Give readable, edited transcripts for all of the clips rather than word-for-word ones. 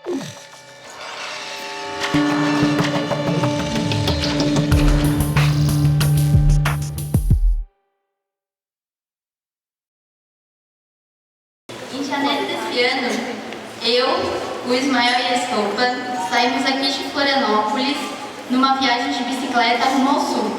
Em janeiro desse ano, eu, o Ismael e a Estopa saímos aqui de Florianópolis numa viagem de bicicleta rumo ao sul.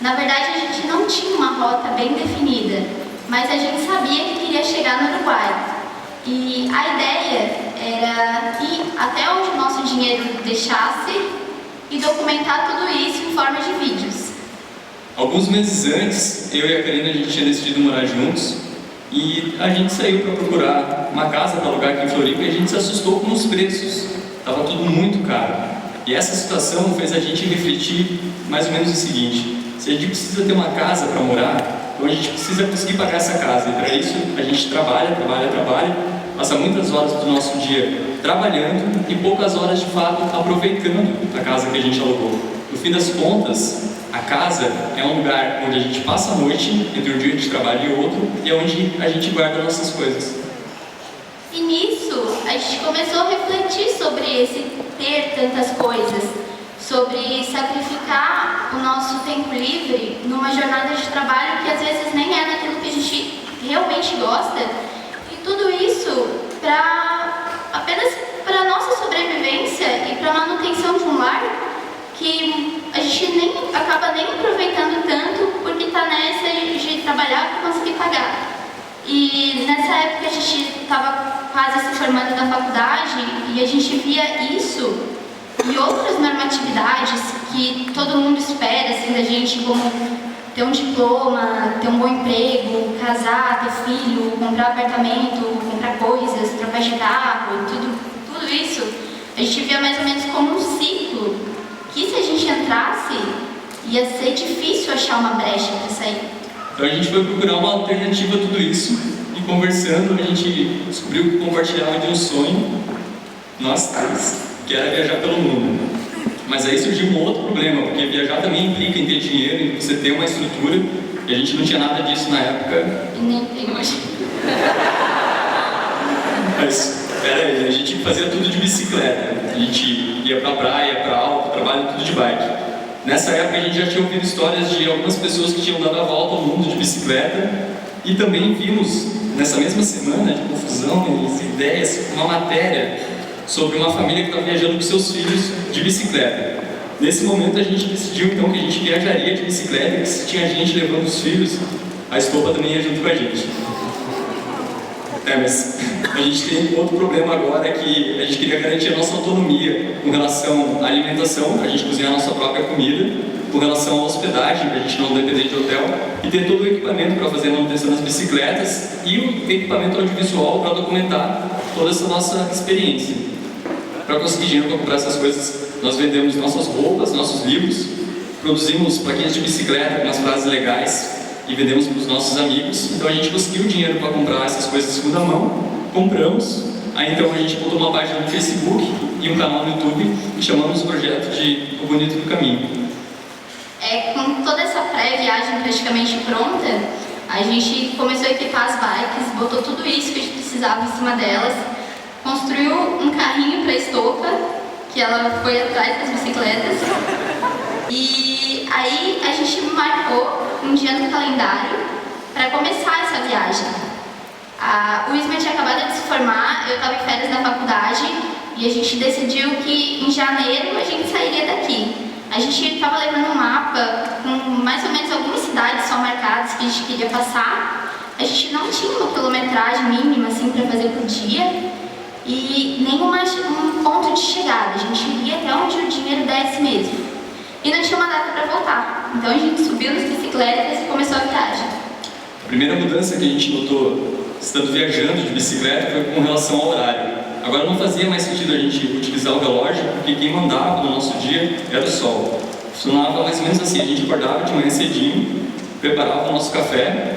Na verdade, a gente não tinha uma rota bem definida, mas a gente sabia que queria chegar no Uruguai. E a ideia era ir até onde o nosso dinheiro deixasse e documentar tudo isso em forma de vídeos. Alguns meses antes, eu e a Karina, a gente tinha decidido morar juntos e a gente saiu para procurar uma casa para alugar aqui em Floripa e a gente se assustou com os preços. Estava tudo muito caro. E essa situação fez a gente refletir mais ou menos o seguinte: se a gente precisa ter uma casa para morar, então a gente precisa conseguir pagar essa casa. E para isso a gente trabalha, passa muitas horas do nosso dia trabalhando e poucas horas de fato aproveitando a casa que a gente alugou. No fim das contas, a casa é um lugar onde a gente passa a noite, entre um dia de trabalho e outro, e é onde a gente guarda nossas coisas. E nisso, a gente começou a refletir sobre esse ter tantas coisas, sobre sacrificar o nosso tempo livre numa jornada de trabalho que às vezes nem é naquilo que a gente realmente gosta, e tudo isso apenas para a nossa sobrevivência e para a manutenção de um lar que a gente acaba nem aproveitando tanto porque está nessa de trabalhar para conseguir pagar. E nessa época a gente estava quase se formando da faculdade e a gente via isso e outras normatividades que todo mundo espera assim, da gente, como ter um diploma, ter um bom emprego, casar, ter filho, comprar apartamento, comprar coisas, trocar de carro, tudo isso, a gente via mais ou menos como um ciclo que se a gente entrasse, ia ser difícil achar uma brecha para sair. Então a gente foi procurar uma alternativa a tudo isso e conversando a gente descobriu que compartilhava de um sonho, nós três, que era viajar pelo mundo. Mas aí surgiu um outro problema, porque viajar também implica em ter dinheiro, em você ter uma estrutura, e a gente não tinha nada disso na época. E nem tem hoje. Mas, peraí, a gente fazia tudo de bicicleta. A gente ia pra praia, pra alto, trabalho, tudo de bike. Nessa época a gente já tinha ouvido histórias de algumas pessoas que tinham dado a volta ao mundo de bicicleta e também vimos, nessa mesma semana de confusão e ideias, uma matéria sobre uma família que estava viajando com seus filhos de bicicleta. Nesse momento a gente decidiu então que a gente viajaria de bicicleta e que se tinha gente levando os filhos, a Estopa também ia junto com a gente. Mas a gente tem outro problema agora, é que a gente queria garantir a nossa autonomia com relação à alimentação, a gente cozinhar a nossa própria comida, com relação à hospedagem, para a gente não depender de hotel, e ter todo o equipamento para fazer a manutenção das bicicletas e o equipamento audiovisual para documentar toda essa nossa experiência. Para conseguir dinheiro para comprar essas coisas, nós vendemos nossas roupas, nossos livros, produzimos plaquinhas de bicicleta com as frases legais, e vendemos para os nossos amigos. Então a gente conseguiu dinheiro para comprar essas coisas de segunda mão, compramos, aí então a gente montou uma página no Facebook e um canal no YouTube e chamamos o projeto de O Bonito do Caminho. Com toda essa pré-viagem praticamente pronta, a gente começou a equipar as bikes, botou tudo isso que a gente precisava em cima delas, construiu um carrinho para a Estopa, que ela foi atrás das bicicletas, e aí a gente marcou um dia no calendário para começar essa viagem. O Isma tinha acabado de se formar, eu estava em férias na faculdade e a gente decidiu que em janeiro a gente sairia daqui. A gente estava levando um mapa com mais ou menos algumas cidades só marcadas que a gente queria passar. A gente não tinha uma quilometragem mínima assim para fazer por dia e nem um ponto de chegada. A gente ia até onde o dinheiro desse mesmo. E não tinha uma data para voltar. Então a gente subiu nas bicicletas e começou a viagem. A primeira mudança que a gente notou estando viajando de bicicleta foi com relação ao horário. Agora não fazia mais sentido a gente utilizar o relógio, porque quem mandava no nosso dia era o sol. Funcionava mais ou menos assim: a gente acordava de manhã cedinho, preparava o nosso café,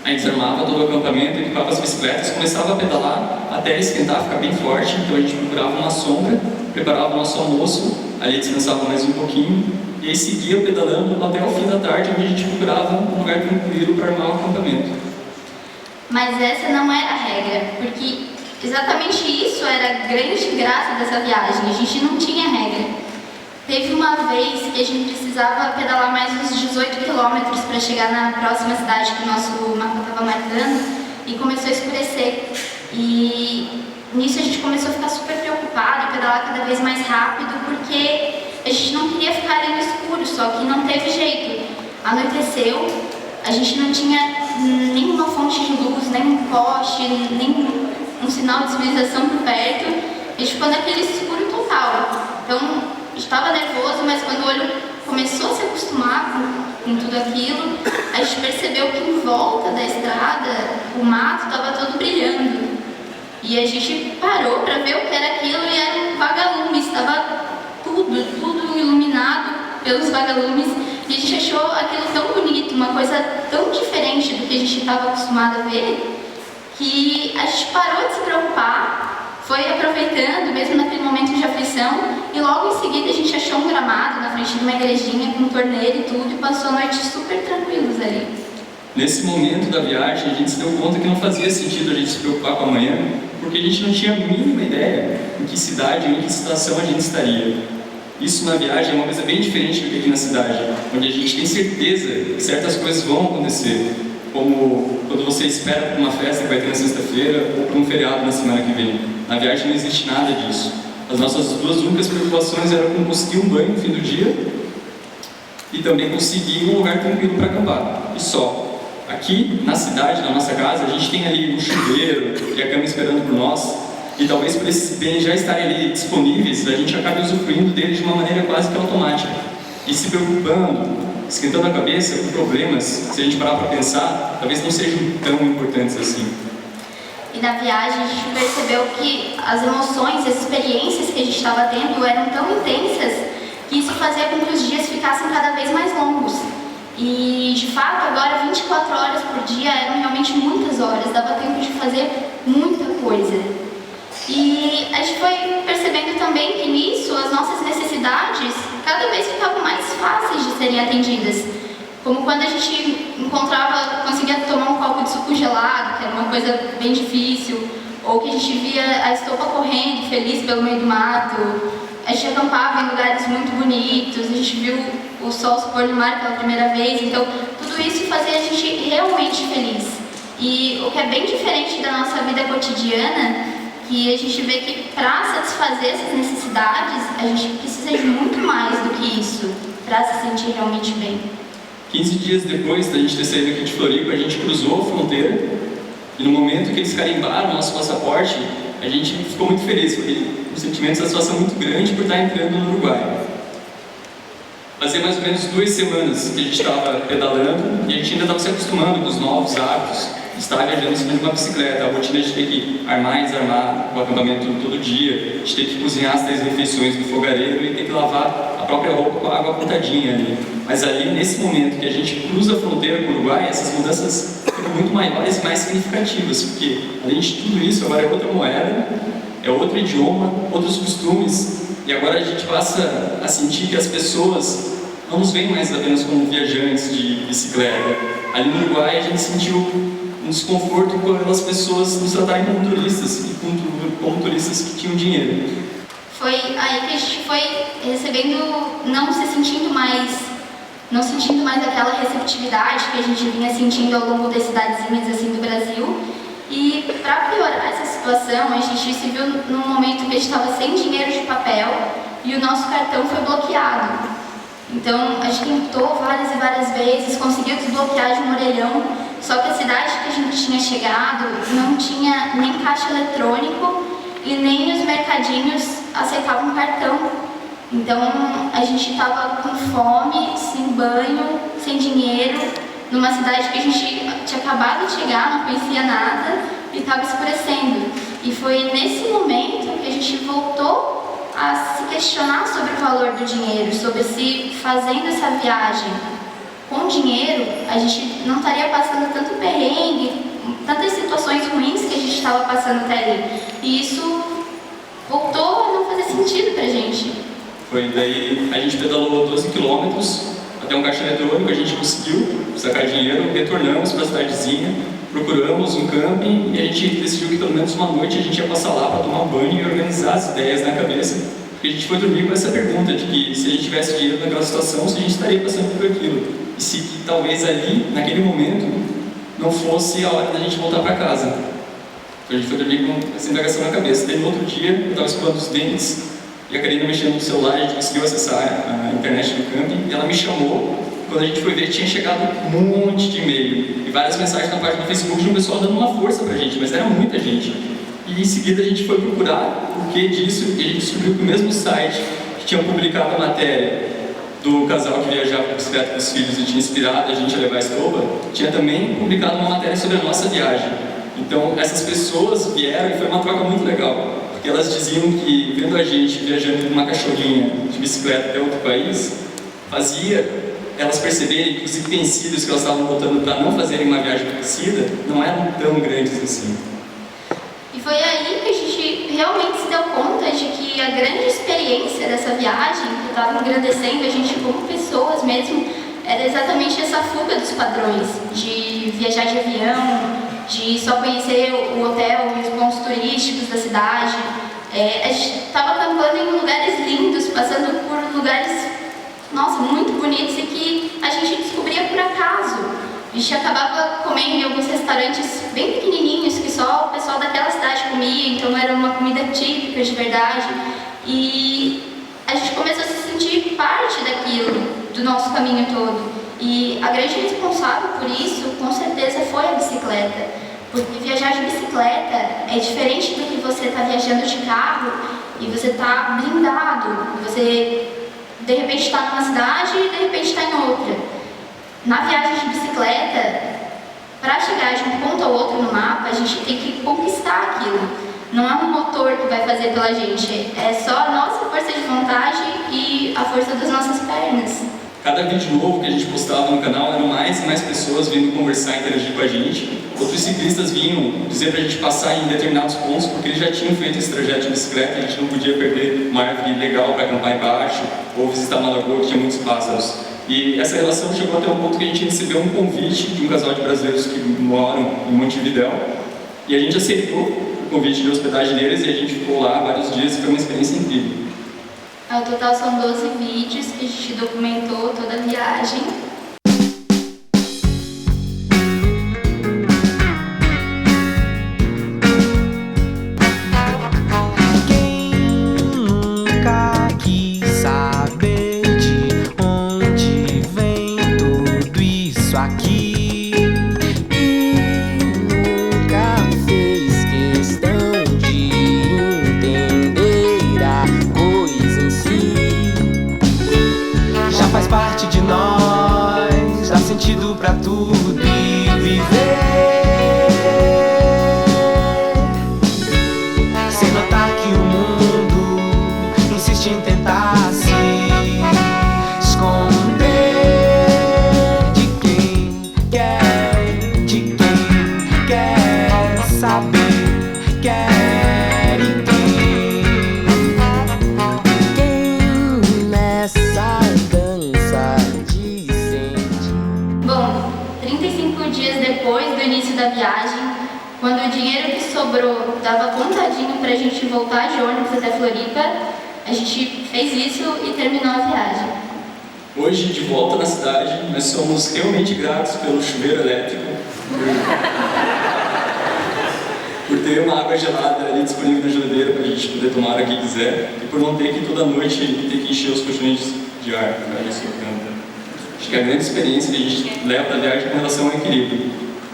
aí desarmava todo o acampamento, equipava as bicicletas, começava a pedalar até esquentar, ficar bem forte. Então a gente procurava uma sombra, preparava o nosso almoço, ali descansava mais um pouquinho e aí seguia pedalando até o fim da tarde, onde a gente procurava um lugar tranquilo para armar o acampamento. Mas essa não era a regra, porque exatamente isso era a grande graça dessa viagem, a gente não tinha regra. Teve uma vez que a gente precisava pedalar mais uns 18 quilômetros para chegar na próxima cidade que o nosso mapa estava marcando e começou a escurecer. E nisso a gente começou a ficar super preocupado e pedalar cada vez mais rápido porque a gente não queria ficar ali no escuro, só que não teve jeito. Anoiteceu, a gente não tinha nenhuma fonte de luz, nem um poste, nem um sinal de civilização por perto. A gente ficou naquele escuro total. Então, estava nervoso, mas quando o olho começou a se acostumar com tudo aquilo, a gente percebeu que em volta da estrada o mato estava todo brilhando. E a gente parou para ver o que era aquilo e era um vagalume, estava tudo iluminado pelos vagalumes. E a gente achou aquilo tão bonito, uma coisa tão diferente do que a gente estava acostumado a ver, que a gente parou de se preocupar, foi aproveitando, mesmo naquele momento de aflição, e logo em seguida a gente achou um gramado na frente de uma igrejinha com um torneiro e tudo, e passou a noite super tranquilos ali. Nesse momento da viagem, a gente se deu conta que não fazia sentido a gente se preocupar com amanhã, porque a gente não tinha a mínima ideia em que cidade ou em que situação a gente estaria. Isso na viagem é uma coisa bem diferente do que aqui na cidade, onde a gente tem certeza que certas coisas vão acontecer, como quando você espera para uma festa que vai ter na sexta-feira ou para um feriado na semana que vem. Na viagem não existe nada disso. As nossas duas únicas preocupações eram com conseguir um banho no fim do dia e também conseguir um lugar tranquilo para acampar, e só. Aqui na cidade, na nossa casa, a gente tem ali um chuveiro e a cama esperando por nós, e talvez por esses bens já estarem ali disponíveis, a gente acabe usufruindo deles de uma maneira quase que automática e se preocupando, esquentando a cabeça com problemas, se a gente parar para pensar, talvez não sejam tão importantes assim. E na viagem a gente percebeu que as emoções, as experiências que a gente estava tendo eram tão intensas que isso fazia com que os dias ficassem cada vez mais longos. E de fato agora 24 horas por dia eram realmente muitas horas, dava tempo de fazer muita coisa. E a gente foi percebendo também que nisso as nossas necessidades cada vez ficavam mais fáceis de serem atendidas. Como quando a gente conseguia tomar um copo de suco gelado, que era uma coisa bem difícil, ou que a gente via a estopa correndo feliz pelo meio do mato. A gente acampava em lugares muito bonitos, a gente viu o sol se pôr no mar pela primeira vez, então tudo isso fazia a gente realmente feliz. E o que é bem diferente da nossa vida cotidiana, que a gente vê que para satisfazer essas necessidades, a gente precisa de muito mais do que isso, para se sentir realmente bem. 15 dias depois da gente ter saído aqui de Floripa, a gente cruzou a fronteira, e no momento que eles carimbaram o nosso passaporte, a gente ficou muito feliz, porque um sentimento de satisfação muito grande por estar entrando no Uruguai. Fazia mais ou menos 2 semanas que a gente estava pedalando e a gente ainda estava se acostumando com os novos hábitos. Estava viajando em cima de uma bicicleta, a rotina de ter que armar e desarmar o acampamento todo dia, de ter que cozinhar as 3 refeições do fogareiro e ter que lavar a própria roupa com a água pontadinha ali. Mas ali, nesse momento que a gente cruza a fronteira com o Uruguai, essas mudanças ficam muito maiores e mais significativas, porque além de tudo isso, agora é outra moeda, é outro idioma, outros costumes, e agora a gente passa a sentir que as pessoas não nos veem mais apenas como viajantes de bicicleta. Ali no Uruguai a gente sentiu um desconforto pelas pessoas nos tratarem como turistas, e como turistas que tinham dinheiro. Foi aí que a gente foi recebendo, não sentindo mais aquela receptividade que a gente vinha sentindo ao longo das cidadezinhas assim do Brasil. E para piorar essa situação, a gente se viu num momento que a gente estava sem dinheiro de papel e o nosso cartão foi bloqueado. Então a gente tentou várias e várias vezes, conseguiu desbloquear de um orelhão, só que a cidade que a gente tinha chegado não tinha nem caixa eletrônico e nem os mercadinhos aceitavam cartão. Então a gente estava com fome, sem banho, sem dinheiro, numa cidade que a gente tinha acabado de chegar, não conhecia nada e estava escurecendo. E foi nesse momento que a gente voltou a se questionar sobre o valor do dinheiro, sobre se fazendo essa viagem com dinheiro a gente não estaria passando tanto perrengue, tantas situações ruins que a gente estava passando até ali. E isso voltou a não fazer sentido pra gente. Foi daí, a gente pedalou 12 quilômetros até um caixa eletrônico, a gente conseguiu sacar dinheiro, retornamos para a cidadezinha procuramos um camping e a gente decidiu que pelo menos uma noite a gente ia passar lá para tomar um banho e organizar as ideias na cabeça. Porque a gente foi dormir com essa pergunta de que se a gente tivesse dinheiro naquela situação, se a gente estaria passando por aquilo. E se que, talvez ali, naquele momento, não fosse a hora da gente voltar para casa. Então a gente foi dormir com essa indagação na cabeça. Daí no outro dia, eu estava escovando os dentes e a Karina mexendo no celular, a gente conseguiu acessar a internet do camping e ela me chamou. Quando a gente foi ver, tinha chegado um monte de e-mail e várias mensagens na página do Facebook de um pessoal dando uma força pra gente, mas era muita gente. E em seguida a gente foi procurar o que disso e a gente descobriu que o mesmo site que tinha publicado a matéria do casal que viajava de bicicleta com os filhos e tinha inspirado a gente a levar a estopa, tinha também publicado uma matéria sobre a nossa viagem. Então essas pessoas vieram e foi uma troca muito legal, porque elas diziam que vendo a gente viajando com uma cachorrinha de bicicleta até outro país, fazia elas perceberem que os empecilhos que elas estavam botando para não fazerem uma viagem parecida não eram tão grandes assim. E foi aí que a gente realmente se deu conta de que a grande experiência dessa viagem, que estava engrandecendo a gente como pessoas mesmo, era exatamente essa fuga dos padrões, de viajar de avião, de só conhecer o hotel e os pontos turísticos da cidade. A gente estava acampando em lugares lindos, passando por lugares, nossa, muito bonitos e que a gente descobria por acaso. A gente acabava comendo em alguns restaurantes bem pequenininhos que só o pessoal daquela cidade comia, então era uma comida típica de verdade. E a gente começou a se sentir parte daquilo, do nosso caminho todo. E a grande responsável por isso, com certeza, foi a bicicleta. Porque viajar de bicicleta é diferente do que você estar viajando de carro e você está blindado. Você de repente está numa cidade e de repente está em outra. Na viagem de bicicleta, para chegar de um ponto ao outro no mapa, a gente tem que conquistar aquilo. Não é um motor que vai fazer pela gente, é só a nossa força de vontade e a força das nossas pernas. Cada vídeo novo que a gente postava no canal, eram mais e mais pessoas vindo conversar e interagir com a gente. Outros ciclistas vinham dizer para a gente passar em determinados pontos, porque eles já tinham feito esse trajeto de bicicleta, a gente não podia perder uma árvore legal para acampar embaixo, ou visitar uma lagoa que tinha muitos pássaros. E essa relação chegou até um ponto que a gente recebeu um convite de um casal de brasileiros que moram em Montevidéu, e a gente aceitou o convite de hospedagem deles e a gente ficou lá vários dias e foi uma experiência incrível. Ao total são 12 vídeos que a gente documentou toda a viagem. Quem nunca quis saber de onde vem tudo isso aqui e nunca fez questão de entender a coisa em si, já faz parte de nós, dá sentido pra tudo e viver. Sem notar que o mundo insiste em tentar se esconder de quem quer saber, quer e quem nessa dança de sentir. Bom, 35 dias depois do início da viagem, quando o dinheiro que sobrou dava contadinho pra gente voltar de ônibus até Floripa, a gente fez isso e terminou a viagem. Hoje, de volta na cidade, nós somos realmente gratos pelo chuveiro elétrico, por ter uma água gelada ali disponível na geladeira para a gente poder tomar a que quiser, e por não ter que toda noite ter que encher os colchões de ar para isso canta. Acho que a grande experiência que a gente leva da viagem com relação ao equilíbrio.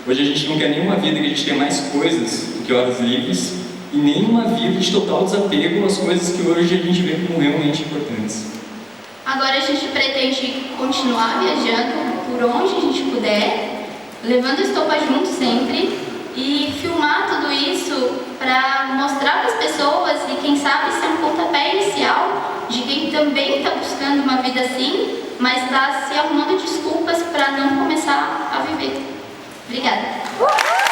Hoje a gente não quer nenhuma vida que a gente tenha mais coisas do que horas livres e nenhuma vida de total desapego às coisas que hoje a gente vê como realmente importantes. Agora a gente pretende continuar viajando por onde a gente puder, levando a estopa junto sempre e filmar tudo isso para mostrar para as pessoas e quem sabe ser um pontapé inicial de quem também está buscando uma vida assim, mas está se arrumando desculpas para não começar a viver. Obrigada!